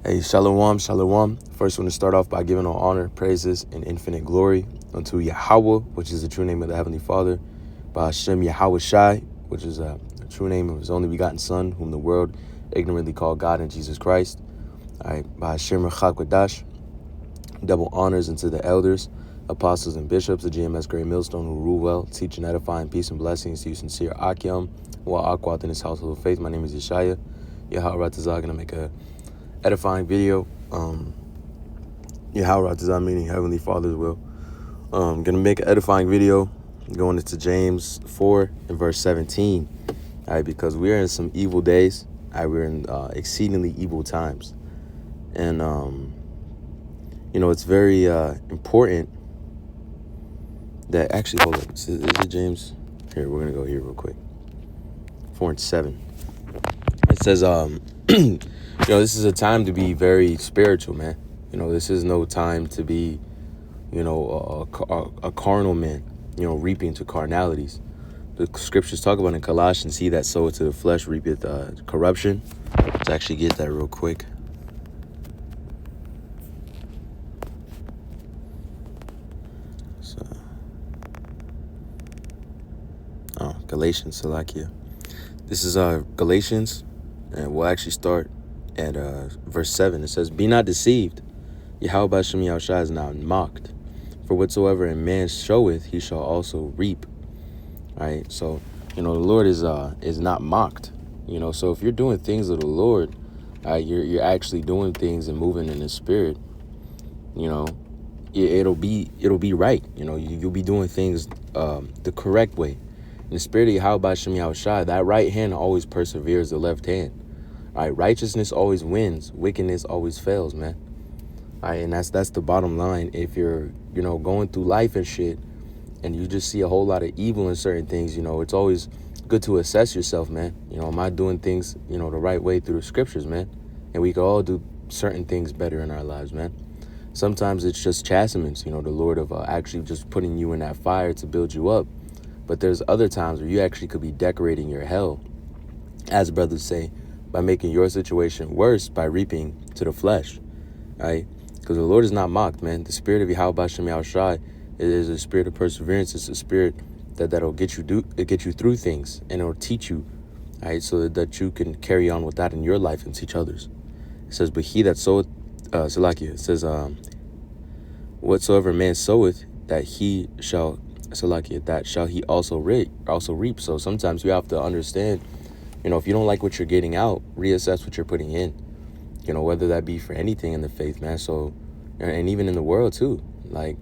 Hey, shalom, shalom. First, I want to start off by giving all honor, praises, and infinite glory unto Yahweh, which is the true name of the Heavenly Father, by Hashem Yahweh Shai, which is the true name of His only begotten Son, whom the world ignorantly called God in Jesus Christ. All right, by Hashem Rachak Wadash, double honors unto the elders, apostles, and bishops, the GMS Great Millstone, who rule well, teach and edify, and peace and blessings to you, sincere Akim, wa Akwat in His household of faith. My name is Yeshaya. Yahweh Ratazah, gonna make a edifying video. Yahweh Ratazah meaning Heavenly Father's will. Gonna make an edifying video going into James 4 and verse 17. All right, because we're in some evil days. All right, we're in exceedingly evil times. And it's very important that actually, hold on, is it James? Here, we're gonna go here real quick. 4 and 7. It says, this is a time to be very spiritual, man. This is no time to be, a carnal man, reaping to carnalities. The scriptures talk about in Colossians, he that soweth to the flesh reapeth corruption. Let's actually get that real quick. So, Galatians, Salakia. This is Galatians, and we'll actually start at verse 7. It says, "Be not deceived, Yahweh Bashem Yahushua is not mocked. For whatsoever a man showeth, he shall also reap." All right, so, the Lord is not mocked. So if you're doing things of the Lord, you're actually doing things and moving in the Spirit, it'll be right. You'll be doing things the correct way. In the spirit of Yahweh Bashem Yahushua, that right hand always perseveres the left hand. All right, righteousness always wins. Wickedness always fails, man. All right, and that's the bottom line. If you're, going through life and shit, and you just see a whole lot of evil in certain things, it's always good to assess yourself, man. Am I doing things, the right way through the scriptures, man? And we can all do certain things better in our lives, man. Sometimes it's just chastisements, the Lord of actually just putting you in that fire to build you up. But there's other times where you actually could be decorating your hell, as brothers say, by making your situation worse by reaping to the flesh, right? Because the Lord is not mocked, man. The spirit of Yahweh Bashem Yahushua is a spirit of perseverance. It's a spirit that'll get you through things, and it'll teach you, right, so that you can carry on with that in your life and teach others. It says, "But he that soweth," Salakia, it says, "Whatsoever man soweth, that he shall." Salakia, that shall he also reap. So sometimes you have to understand, if you don't like what you're getting out, reassess what you're putting in, whether that be for anything in the faith, man. So, and even in the world too, like,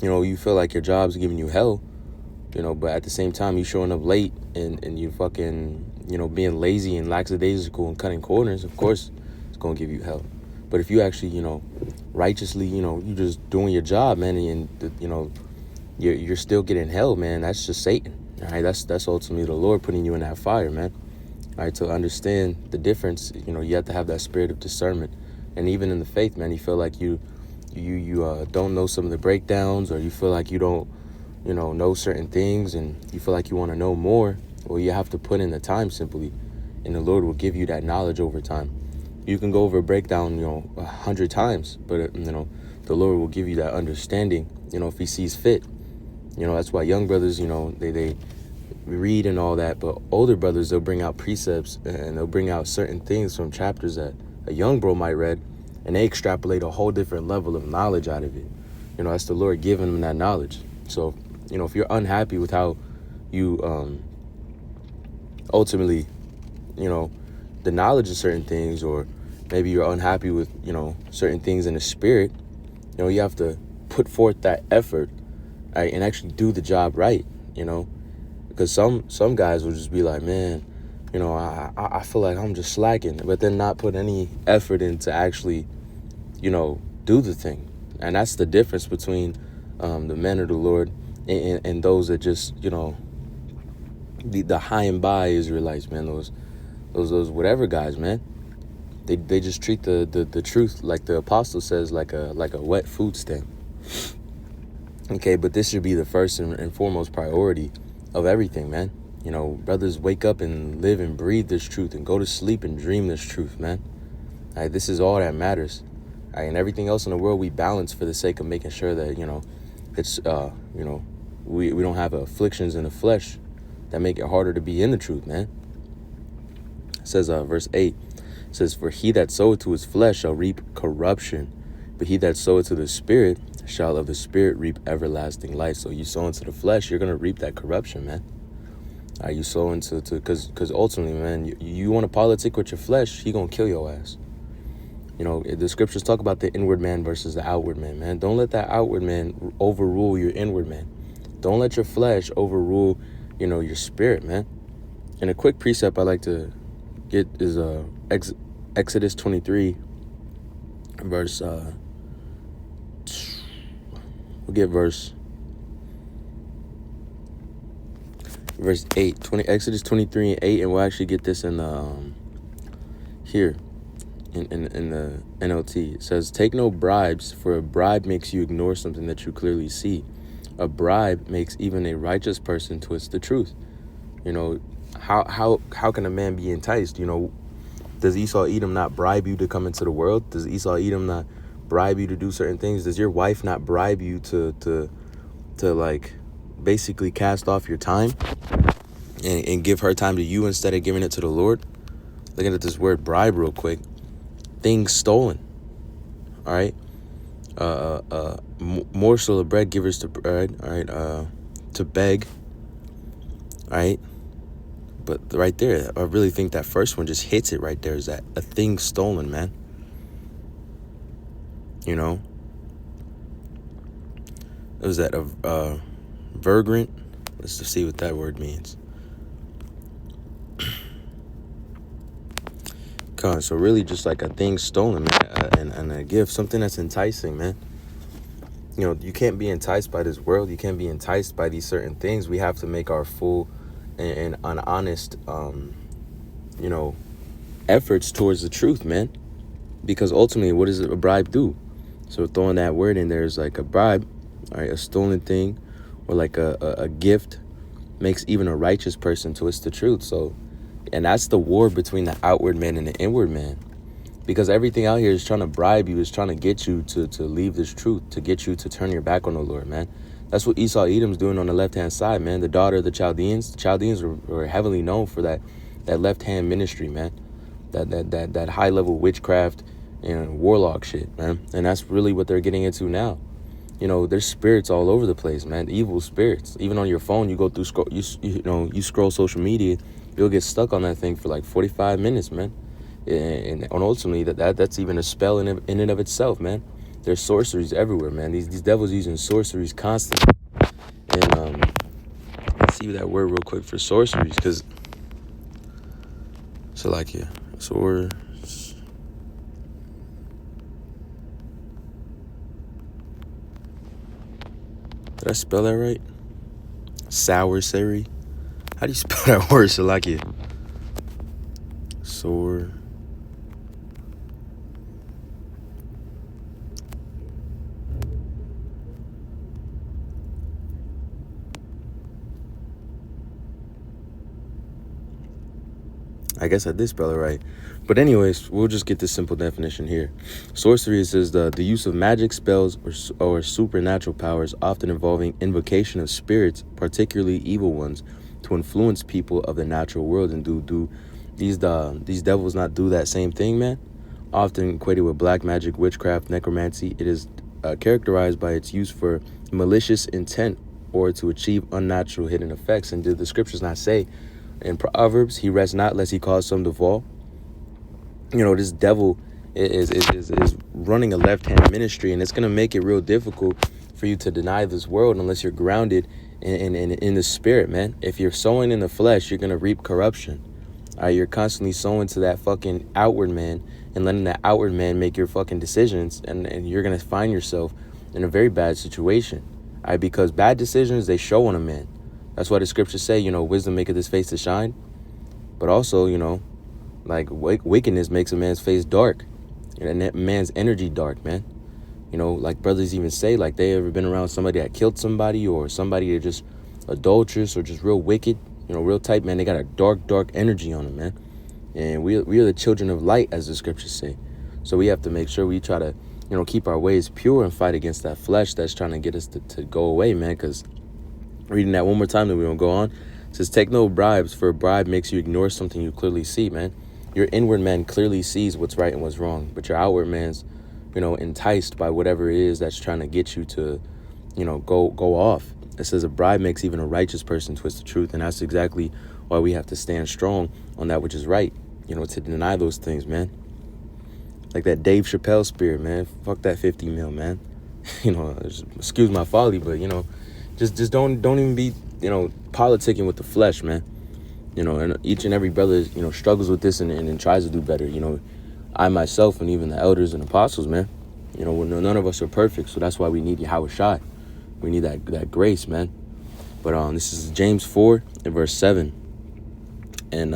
you feel like your job's giving you hell, but at the same time you showing up late and you fucking, being lazy and lackadaisical and cutting corners, of course it's going to give you hell. But if you actually, righteously, you just doing your job, man, and you're still getting hell, man. That's just Satan. All right, that's ultimately the Lord putting you in that fire, man. All right, to understand the difference, you have to have that spirit of discernment. And even in the faith, man, you feel like you don't know some of the breakdowns, or you feel like you don't, know certain things, and you feel like you want to know more. Well, you have to put in the time simply, and the Lord will give you that knowledge over time. You can go over a breakdown, 100 times, but the Lord will give you that understanding, if He sees fit. That's why young brothers, they read and all that, but older brothers, they'll bring out precepts and they'll bring out certain things from chapters that a young bro might read, and they extrapolate a whole different level of knowledge out of it. That's the Lord giving them that knowledge. So, if you're unhappy with how you ultimately, the knowledge of certain things, or maybe you're unhappy with, certain things in the spirit, you have to put forth that effort, right, and actually do the job right, because some guys will just be like, man, I feel like I'm just slacking, but then not put any effort into actually, do the thing. And that's the difference between the men of the Lord and those that just, the high and by Israelites, man, those whatever guys, man. They just treat the truth, like the apostle says, like a wet food stamp. Okay, but this should be the first and foremost priority of everything, man. Brothers wake up and live and breathe this truth and go to sleep and dream this truth, man. All right, this is all that matters. All right, and everything else in the world we balance for the sake of making sure that, it's, we don't have afflictions in the flesh that make it harder to be in the truth, man. It says, verse 8, it says, for he that soweth to his flesh shall reap corruption, but he that soweth to the Spirit shall of the Spirit reap everlasting life. So you sow into the flesh, you're going to reap that corruption, man. You sow into, because ultimately, man, you want to politic with your flesh, he going to kill your ass. The scriptures talk about the inward man versus the outward man. Don't let that outward man overrule your inward man. Don't let your flesh overrule, your spirit, man. And a quick precept I like to get is Exodus 23, verse, we'll get verse 8, Exodus 23 and 8, and we'll actually get this in here. In the NLT, it says, take no bribes, for a bribe makes you ignore something that you clearly see. A bribe makes even a righteous person twist the truth. How can a man be enticed? Does Esau Edom not bribe you to come into the world? Does Esau Edom not bribe you to do certain things? Does your wife not bribe you to like basically cast off your time and give her time to you instead of giving it to the Lord? Looking at this word bribe real quick. Things stolen. All right. Morsel of bread givers to bread. All right. To beg. All right. But right there, I really think that first one just hits it right there. Is that a thing stolen, man? It was that vagrant. Let's just see what that word means. So really just like a thing stolen, man, and a gift, something that's enticing, man. You can't be enticed by this world. You can't be enticed by these certain things. We have to make our full and honest, efforts towards the truth, man. Because ultimately, what does a bribe do? So throwing that word in there is like a bribe, all right, a stolen thing, or like a gift makes even a righteous person twist the truth. And that's the war between the outward man and the inward man. Because everything out here is trying to bribe you, is trying to get you to leave this truth, to get you to turn your back on the Lord, man. That's what Esau Edom's doing on the left-hand side, man. The daughter of the Chaldeans. The Chaldeans were heavily known for that left-hand ministry, man. That high-level witchcraft and warlock shit, man. And that's really what they're getting into now. There's spirits all over the place, man. Evil spirits. Even on your phone, you go through you scroll social media, you'll get stuck on that thing for like 45 minutes, man. And ultimately, that's even a spell in and of itself, man. There's sorceries everywhere, man. These devils using sorceries constantly. And let's see that word real quick for sorceries, because swords. Did I spell that right? Sorcery. How do you spell that word, Salakia? Sword. I guess I did spell it right. But anyways, we'll just get this simple definition here. Sorcery is the use of magic, spells, or supernatural powers, often involving invocation of spirits, particularly evil ones, to influence people of the natural world. And do these devils not do that same thing, man? Often equated with black magic, witchcraft, necromancy, it is characterized by its use for malicious intent or to achieve unnatural hidden effects. And did the scriptures not say in Proverbs, he rests not lest he cause some to fall? This devil is running a left-hand ministry, and it's going to make it real difficult for you to deny this world unless you're grounded in the spirit, man. If you're sowing in the flesh, you're going to reap corruption. You're constantly sowing to that fucking outward man and letting that outward man make your fucking decisions, and you're going to find yourself in a very bad situation. Because bad decisions, they show on a man. That's why the scriptures say, wisdom maketh his face to shine. But also, like wickedness makes a man's face dark. And that man's energy dark, man. Like brothers even say, like they ever been around somebody that killed somebody, or somebody that just adulterous or just real wicked, real type, man. They got a dark energy on them, man. And we are the children of light, as the scriptures say. So we have to make sure we try to, keep our ways pure and fight against that flesh that's trying to get us to go away, man. Because reading that one more time, then we're going to go on. It says, take no bribes, for a bribe makes you ignore something you clearly see, man. Your inward man clearly sees what's right and what's wrong, but your outward man's, enticed by whatever it is that's trying to get you to, go off. It says a bribe makes even a righteous person twist the truth, and that's exactly why we have to stand strong on that which is right, to deny those things, man. Like that Dave Chappelle spirit, man. Fuck that 50 mil, man. Excuse my folly, but, just don't even be, politicking with the flesh, man. And each and every brother, struggles with this and tries to do better. I myself and even the elders and apostles, man, none of us are perfect. So that's why we need Yahweh Shai. We need that grace, man. But this is James 4 and verse 7. And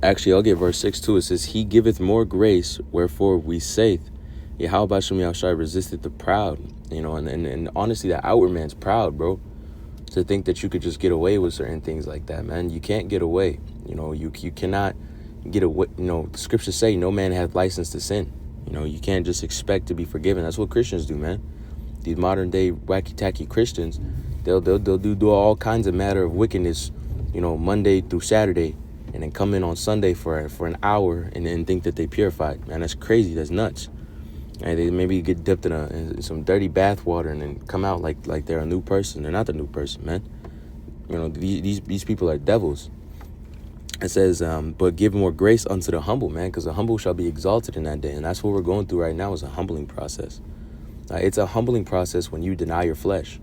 actually, I'll get verse 6 too. It says, he giveth more grace, wherefore we saith, Yahweh Bashem Yahushai resisteth the proud. And honestly, that outward man's proud, bro. To think that you could just get away with certain things like that, man. You can't get away. You cannot get away. The scriptures say no man hath license to sin. You can't just expect to be forgiven. That's what Christians do, man. These modern day wacky tacky Christians, they'll do all kinds of matter of wickedness, Monday through Saturday, and then come in on Sunday for an hour and then think that they purified. Man, that's crazy. That's nuts. And they maybe get dipped in some dirty bath water and then come out like they're a new person. They're not the new person, man. These people are devils. It says, but give more grace unto the humble, man, because the humble shall be exalted in that day. And that's what we're going through right now, is a humbling process. It's a humbling process when you deny your flesh.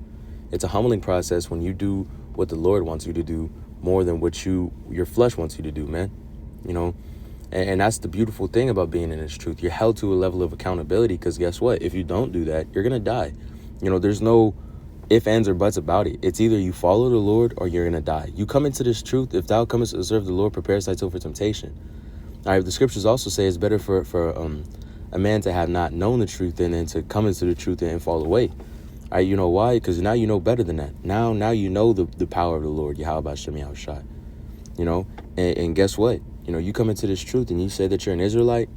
It's a humbling process when you do what the Lord wants you to do more than what your flesh wants you to do, man. And that's the beautiful thing about being in this truth. You're held to a level of accountability, because guess what? If you don't do that, you're going to die. There's no ifs, ands, or buts about it. It's either you follow the Lord or you're going to die. You come into this truth. If thou comest to serve the Lord, prepare thyself for temptation. All right, the scriptures also say it's better for a man to have not known the truth than to come into the truth and fall away. All right, you know why? Because now you know better than that. Now you know the power of the Lord, Yahweh Bashem Yahushai. And guess what? You come into this truth and you say that you're an Israelite,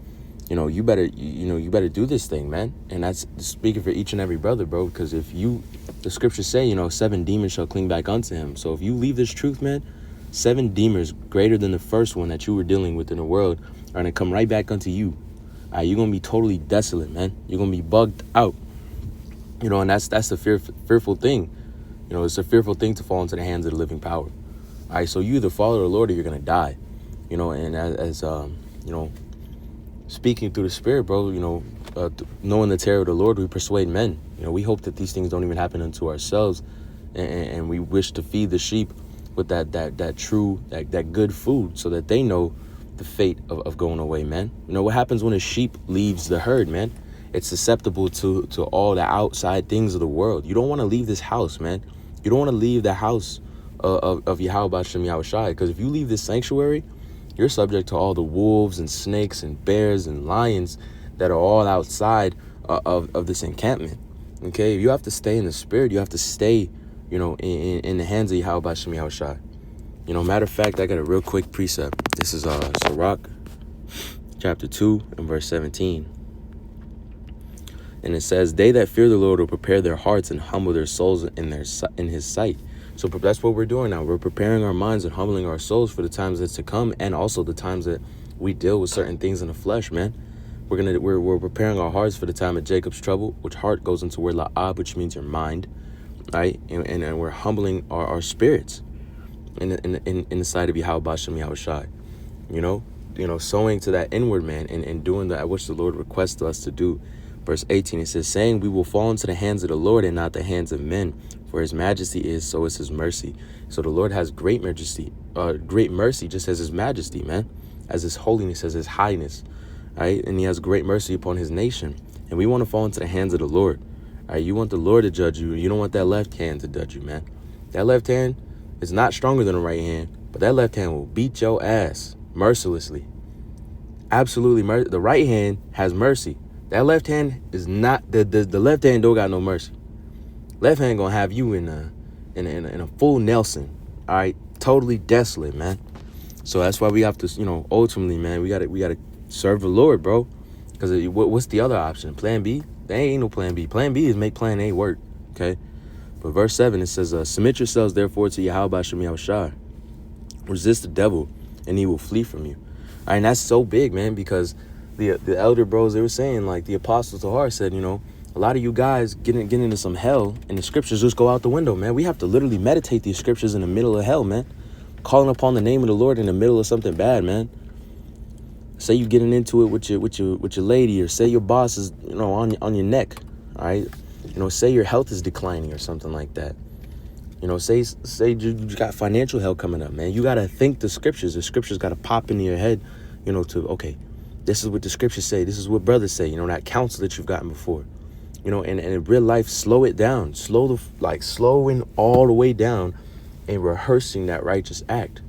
you better do this thing, man. And that's speaking for each and every brother, bro, because the scriptures say, 7 demons shall cling back unto him. So if you leave this truth, man, 7 demons greater than the first one that you were dealing with in the world are going to come right back unto you. You're going to be totally desolate, man. You're going to be bugged out. And that's the fearful thing. It's a fearful thing to fall into the hands of the living power. All right, so you either follow the Lord or you're going to die. And as speaking through the Spirit, bro, knowing the terror of the Lord, we persuade men. We hope that these things don't even happen unto ourselves, and we wish to feed the sheep with that true, that good food, so that they know the fate of going away, man. What happens when a sheep leaves the herd, man? It's susceptible to all the outside things of the world. You don't want to leave this house, man. You don't want to leave the house of Yahweh Bashem Yahushai, because if you leave this sanctuary, you're subject to all the wolves and snakes and bears and lions that are all outside of this encampment. Okay, you have to stay in the Spirit. You have to stay, in the hands of Yahweh Bashem Yahushai. Matter of fact, I got a real quick precept. This is Sirach, chapter 2 and verse 17. And it says, they that fear the Lord will prepare their hearts and humble their souls in his sight. So that's what we're doing now. We're preparing our minds and humbling our souls for the times that's to come, and also the times that we deal with certain things in the flesh, man. We're preparing our hearts for the time of Jacob's trouble, which heart goes into word la'ab, which means your mind, right? And we're humbling our spirits in the sight of Yahweh Bashem Yahushai. Sowing to that inward man and doing that which the Lord requests us to do. Verse 18, it says, saying, we will fall into the hands of the Lord and not the hands of men, for his majesty is, so is his mercy. So the Lord has great mercy, just as his majesty, man, as his holiness, as his highness, right? And he has great mercy upon his nation. And we want to fall into the hands of the Lord, right? You want the Lord to judge you. You don't want that left hand to judge you, man. That left hand is not stronger than the right hand, but that left hand will beat your ass mercilessly. Absolutely. The right hand has mercy. That left hand is not, the left hand don't got no mercy. Left hand gonna have you in a full Nelson, all right, totally desolate, man. So that's why we have to, ultimately, man, we gotta serve the Lord, bro. Because what's the other option? Plan B? There ain't no plan B. Plan B is make plan A work. Okay? But verse 7, it says, submit yourselves therefore to Yahweh Shem Yahushua. Resist the devil, and he will flee from you. All right, and that's so big, man, because the elder bros, they were saying, like, the apostles to heart said, a lot of you guys get into some hell, and the scriptures just go out the window, man. We have to literally meditate these scriptures in the middle of hell, man. Calling upon the name of the Lord in the middle of something bad, man. Say you getting into it with your lady, or say your boss is, on your neck, all right? Say your health is declining or something like that. Say you got financial hell coming up, man. You got to think the scriptures. The scriptures got to pop into your head, okay, this is what the scriptures say. This is what brothers say, that counsel that you've gotten before. And in real life, slow it down. Slowing all the way down and rehearsing that righteous act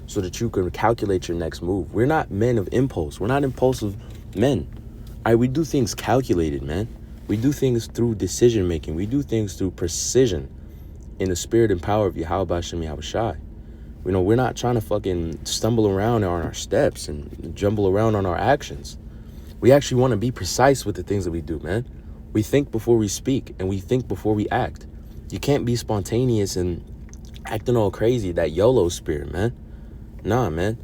so that you can calculate your next move. We're not men of impulse. We're not impulsive men. All right, we do things calculated, man. We do things through decision making. We do things through precision in the spirit and power of Yahweh Shem Yahushua. We're not trying to fucking stumble around on our steps and jumble around on our actions. We actually want to be precise with the things that we do, man. We think before we speak, and we think before we act. You can't be spontaneous and acting all crazy, that YOLO spirit, man. Nah, man.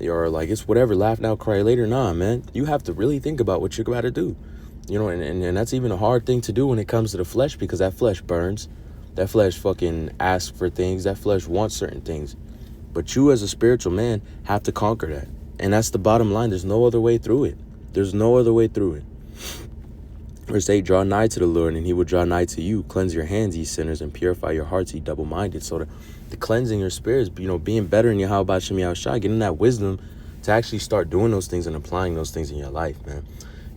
Or like, it's whatever, laugh now, cry later. Nah, man. You have to really think about what you're about to do. And that's even a hard thing to do when it comes to the flesh, because that flesh burns. That flesh fucking asks for things. That flesh wants certain things. But you as a spiritual man have to conquer that. And that's the bottom line. There's no other way through it. There's no other way through it. Verse 8, draw nigh to the Lord, and he will draw nigh to you. Cleanse your hands, ye sinners, and purify your hearts, ye double-minded. So the cleansing your spirits, being better in Yahweh Shem Yahushua, getting that wisdom to actually start doing those things and applying those things in your life, man.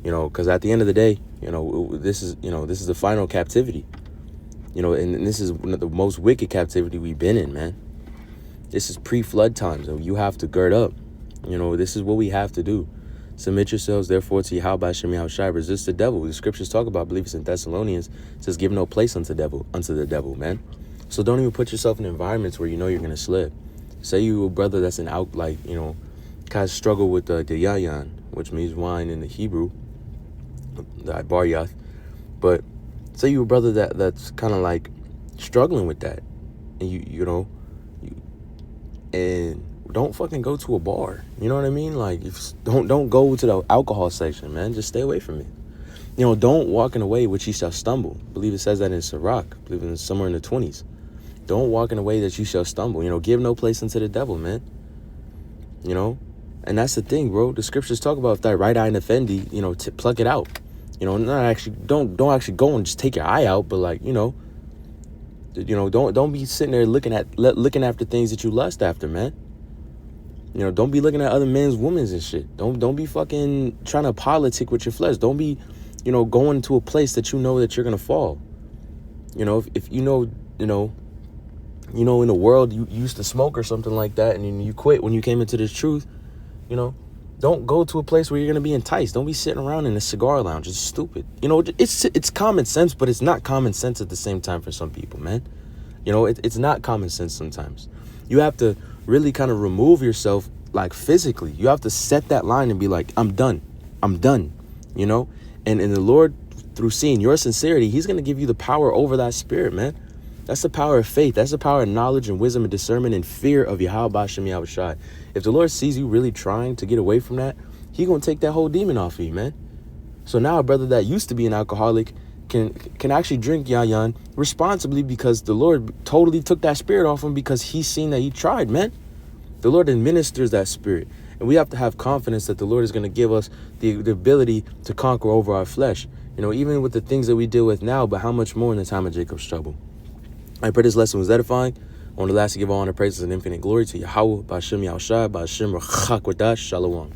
Because at the end of the day, this is the final captivity. And this is one of the most wicked captivity we've been in, man. This is pre-flood times, so you have to gird up. This is what we have to do. Submit yourselves, therefore, to Yahweh Shem Yahushua. Resist the devil. The scriptures talk about, I believe it's in Thessalonians, it says, give no place unto the devil, man. So don't even put yourself in environments where you're going to slip. Say you a brother that's kind of struggle with the yayan, which means wine in the Hebrew, the ibaryath. But say you a brother that's kind of like struggling with that, and and don't fucking go to a bar. You know what I mean? Like, don't go to the alcohol section, man. Just stay away from it. Don't walk in a way which ye shall stumble. I believe it says that in Sirach. I believe it's somewhere in the 20s. Don't walk in a way that you shall stumble. Give no place unto the devil, man. And that's the thing, bro. The scriptures talk about if thy right eye offend thee, to pluck it out. Not actually, don't actually go and just take your eye out, but like, don't be sitting there looking after things that you lust after, man. Don't be looking at other men's women's and shit. Don't be fucking trying to politic with your flesh. Don't be, going to a place that that you're gonna fall. If in the world you used to smoke or something like that, and you quit when you came into this truth, don't go to a place where you're gonna be enticed. Don't be sitting around in a cigar lounge. It's stupid. It's common sense, but it's not common sense at the same time for some people, man. It's not common sense sometimes. You have to really kind of remove yourself, like, physically. You have to set that line and be like, I'm done, and the Lord, through seeing your sincerity, he's going to give you the power over that spirit, man. That's the power of faith. That's the power of knowledge and wisdom and discernment and fear of Yahweh Shem Yahushua. If the Lord sees you really trying to get away from that, he going to take that whole demon off of you, man. So now a brother that used to be an alcoholic can actually drink yayan responsibly, because the Lord totally took that spirit off him, because he's seen that he tried, man. The Lord administers that spirit. And we have to have confidence that the Lord is going to give us the ability to conquer over our flesh. Even with the things that we deal with now, but how much more in the time of Jacob's trouble. I pray this lesson was edifying. I want to lastly give all honor, praises, and infinite glory to Yahweh, Ba'ashem Yahushua, Ba'ashem Rachak Wadash, Shalom.